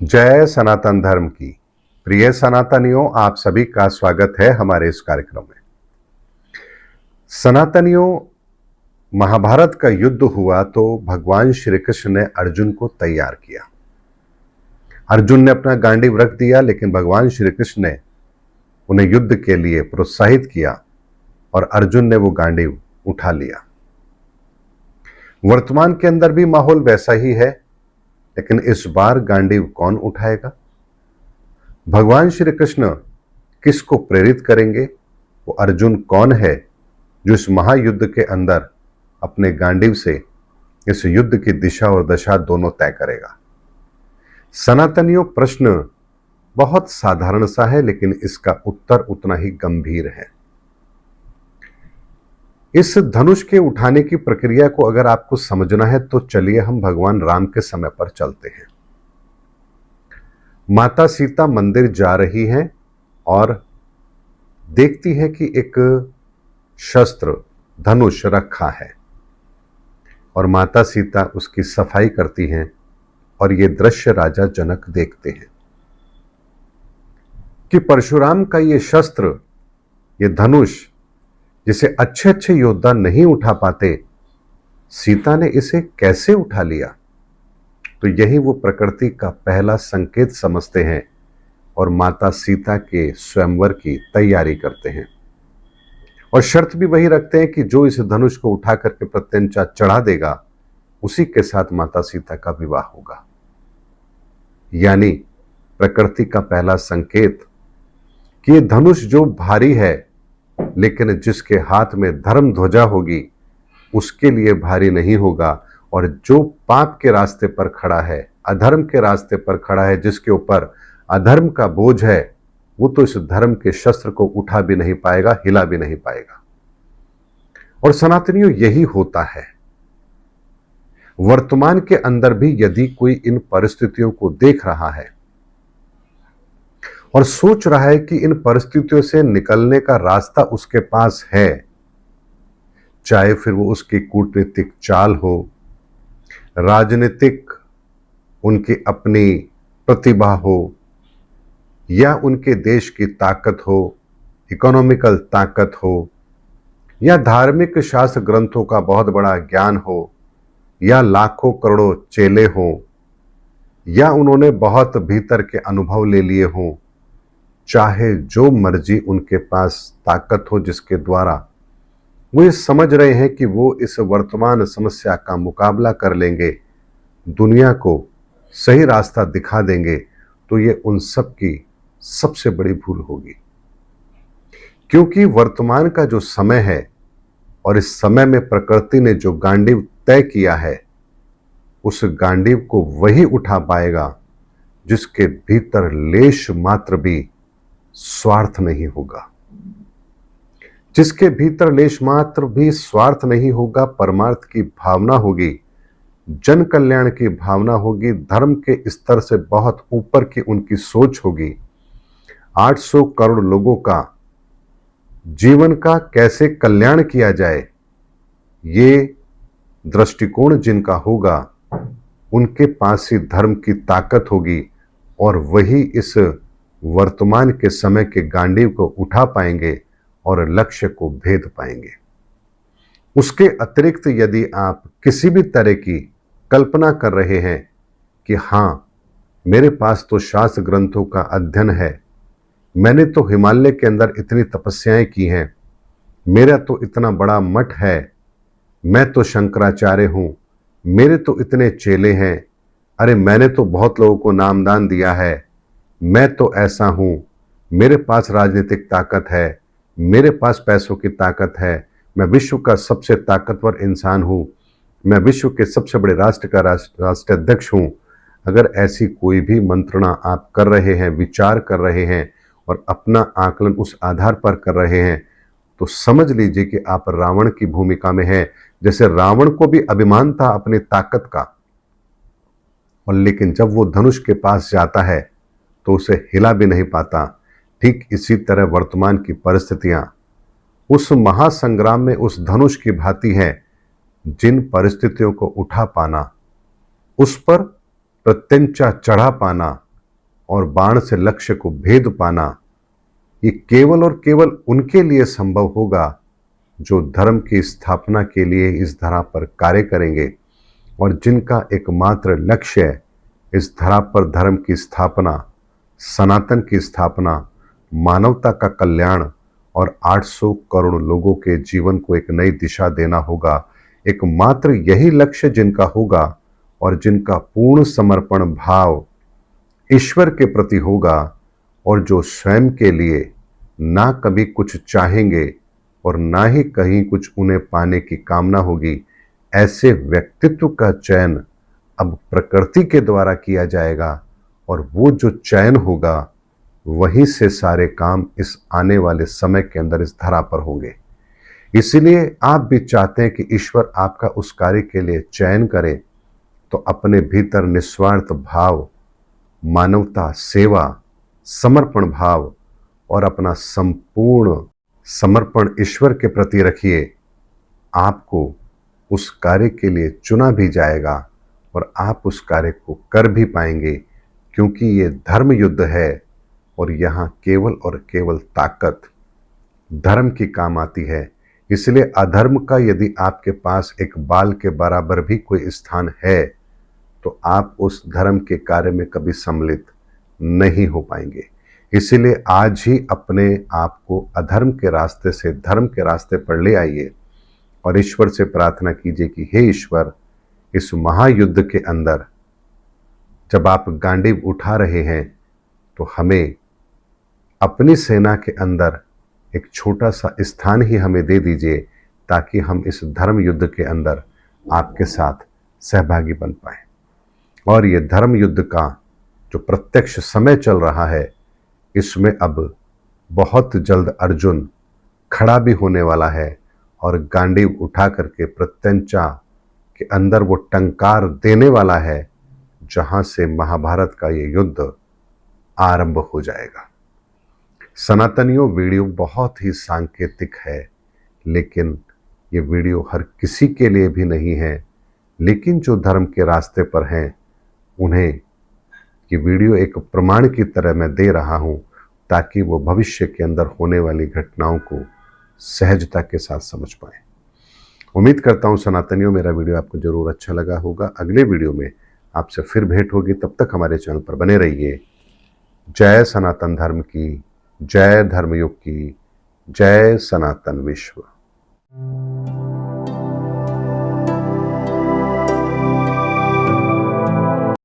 जय सनातन धर्म की। प्रिय सनातनियों, आप सभी का स्वागत है हमारे इस कार्यक्रम में। सनातनियों, महाभारत का युद्ध हुआ तो भगवान श्री कृष्ण ने अर्जुन को तैयार किया। अर्जुन ने अपना गांडीव रख दिया, लेकिन भगवान श्री कृष्ण ने उन्हें युद्ध के लिए प्रोत्साहित किया और अर्जुन ने वो गांडीव उठा लिया। वर्तमान के अंदर भी माहौल वैसा ही है, लेकिन इस बार गांडीव कौन उठाएगा? भगवान श्री कृष्ण किसको प्रेरित करेंगे? वो अर्जुन कौन है जो इस महायुद्ध के अंदर अपने गांडीव से इस युद्ध की दिशा और दशा दोनों तय करेगा? सनातनियों, प्रश्न बहुत साधारण सा है, लेकिन इसका उत्तर उतना ही गंभीर है। इस धनुष के उठाने की प्रक्रिया को अगर आपको समझना है तो चलिए हम भगवान राम के समय पर चलते हैं। माता सीता मंदिर जा रही हैं और देखती है कि एक शस्त्र धनुष रखा है और माता सीता उसकी सफाई करती हैं और ये दृश्य राजा जनक देखते हैं कि परशुराम का ये शस्त्र, ये धनुष, जिसे अच्छे अच्छे योद्धा नहीं उठा पाते, सीता ने इसे कैसे उठा लिया? तो यही वो प्रकृति का पहला संकेत समझते हैं और माता सीता के स्वयंवर की तैयारी करते हैं और शर्त भी वही रखते हैं कि जो इस धनुष को उठा करके प्रत्यंचा चढ़ा देगा, उसी के साथ माता सीता का विवाह होगा। यानी प्रकृति का पहला संकेत कि ये धनुष जो भारी है, लेकिन जिसके हाथ में धर्म ध्वजा होगी उसके लिए भारी नहीं होगा, और जो पाप के रास्ते पर खड़ा है, अधर्म के रास्ते पर खड़ा है, जिसके ऊपर अधर्म का बोझ है, वो तो इस धर्म के शस्त्र को उठा भी नहीं पाएगा, हिला भी नहीं पाएगा। और सनातनियों, यही होता है वर्तमान के अंदर भी। यदि कोई इन परिस्थितियों को देख रहा है और सोच रहा है कि इन परिस्थितियों से निकलने का रास्ता उसके पास है, चाहे फिर वो उसकी कूटनीतिक चाल हो, राजनीतिक उनकी अपनी प्रतिभा हो, या उनके देश की ताकत हो, इकोनॉमिकल ताकत हो, या धार्मिक शास्त्र ग्रंथों का बहुत बड़ा ज्ञान हो, या लाखों करोड़ों चेले हों, या उन्होंने बहुत भीतर के अनुभव ले लिए हों, चाहे जो मर्जी उनके पास ताकत हो, जिसके द्वारा वो ये समझ रहे हैं कि वो इस वर्तमान समस्या का मुकाबला कर लेंगे, दुनिया को सही रास्ता दिखा देंगे, तो ये उन सब की सबसे बड़ी भूल होगी। क्योंकि वर्तमान का जो समय है और इस समय में प्रकृति ने जो गांडीव तय किया है, उस गांडीव को वही उठा पाएगा जिसके भीतर लेश मात्र भी स्वार्थ नहीं होगा, जिसके भीतर लेश मात्र भी स्वार्थ नहीं होगा, परमार्थ की भावना होगी, जन कल्याण की भावना होगी, धर्म के स्तर से बहुत ऊपर की उनकी सोच होगी। 800 करोड़ लोगों का जीवन का कैसे कल्याण किया जाए, ये दृष्टिकोण जिनका होगा, उनके पास ही धर्म की ताकत होगी और वही इस वर्तमान के समय के गांडीव को उठा पाएंगे और लक्ष्य को भेद पाएंगे। उसके अतिरिक्त यदि आप किसी भी तरह की कल्पना कर रहे हैं कि हाँ, मेरे पास तो शास्त्र ग्रंथों का अध्ययन है, मैंने तो हिमालय के अंदर इतनी तपस्याएं की हैं, मेरा तो इतना बड़ा मठ है, मैं तो शंकराचार्य हूं, मेरे तो इतने चेले हैं, अरे मैंने तो बहुत लोगों को नामदान दिया है, मैं तो ऐसा हूं, मेरे पास राजनीतिक ताकत है, मेरे पास पैसों की ताकत है, मैं विश्व का सबसे ताकतवर इंसान हूं, मैं विश्व के सबसे बड़े राष्ट्र का राष्ट्राध्यक्ष हूं। अगर ऐसी कोई भी मंत्रणा आप कर रहे हैं, विचार कर रहे हैं और अपना आकलन उस आधार पर कर रहे हैं, तो समझ लीजिए कि आप रावण की भूमिका में हैं। जैसे रावण को भी अभिमान था अपनी ताकत का, और लेकिन जब वो धनुष के पास जाता है तो उसे हिला भी नहीं पाता। ठीक इसी तरह वर्तमान की परिस्थितियां उस महासंग्राम में उस धनुष की भांति है, जिन परिस्थितियों को उठा पाना, उस पर प्रत्यंचा चढ़ा पाना, और बाण से लक्ष्य को भेद पाना, ये केवल और केवल उनके लिए संभव होगा जो धर्म की स्थापना के लिए इस धरा पर कार्य करेंगे और जिनका एकमात्र लक्ष्य है इस धरा पर धर्म की स्थापना, सनातन की स्थापना, मानवता का कल्याण और 800 करोड़ लोगों के जीवन को एक नई दिशा देना होगा। एकमात्र यही लक्ष्य जिनका होगा और जिनका पूर्ण समर्पण भाव ईश्वर के प्रति होगा और जो स्वयं के लिए ना कभी कुछ चाहेंगे और ना ही कहीं कुछ उन्हें पाने की कामना होगी, ऐसे व्यक्तित्व का चयन अब प्रकृति के द्वारा किया जाएगा और वो जो चयन होगा वहीं से सारे काम इस आने वाले समय के अंदर इस धरा पर होंगे। इसीलिए आप भी चाहते हैं कि ईश्वर आपका उस कार्य के लिए चयन करे, तो अपने भीतर निस्वार्थ भाव, मानवता, सेवा, समर्पण भाव और अपना संपूर्ण समर्पण ईश्वर के प्रति रखिए। आपको उस कार्य के लिए चुना भी जाएगा और आप उस कार्य को कर भी पाएंगे, क्योंकि ये धर्म युद्ध है और यहाँ केवल और केवल ताकत धर्म की काम आती है। इसलिए अधर्म का यदि आपके पास एक बाल के बराबर भी कोई स्थान है तो आप उस धर्म के कार्य में कभी सम्मिलित नहीं हो पाएंगे। इसीलिए आज ही अपने आप को अधर्म के रास्ते से धर्म के रास्ते पर ले आइए और ईश्वर से प्रार्थना कीजिए कि हे ईश्वर, इस महायुद्ध के अंदर जब आप गांडीव उठा रहे हैं तो हमें अपनी सेना के अंदर एक छोटा सा स्थान ही हमें दे दीजिए, ताकि हम इस धर्म युद्ध के अंदर आपके साथ सहभागी बन पाए। और ये धर्म युद्ध का जो प्रत्यक्ष समय चल रहा है, इसमें अब बहुत जल्द अर्जुन खड़ा भी होने वाला है और गांडीव उठा करके प्रत्यंचा के अंदर वो टंकार देने वाला है, जहां से महाभारत का ये युद्ध आरंभ हो जाएगा। सनातनियों, वीडियो बहुत ही सांकेतिक है, लेकिन ये वीडियो हर किसी के लिए भी नहीं है, लेकिन जो धर्म के रास्ते पर हैं उन्हें ये वीडियो एक प्रमाण की तरह मैं दे रहा हूँ, ताकि वो भविष्य के अंदर होने वाली घटनाओं को सहजता के साथ समझ पाएं। उम्मीद करता हूँ सनातनियों, मेरा वीडियो आपको जरूर अच्छा लगा होगा। अगले वीडियो में आपसे फिर भेंट होगी, तब तक हमारे चैनल पर बने रहिए। जय सनातन धर्म की, जय धर्मयुग की, जय सनातन विश्व।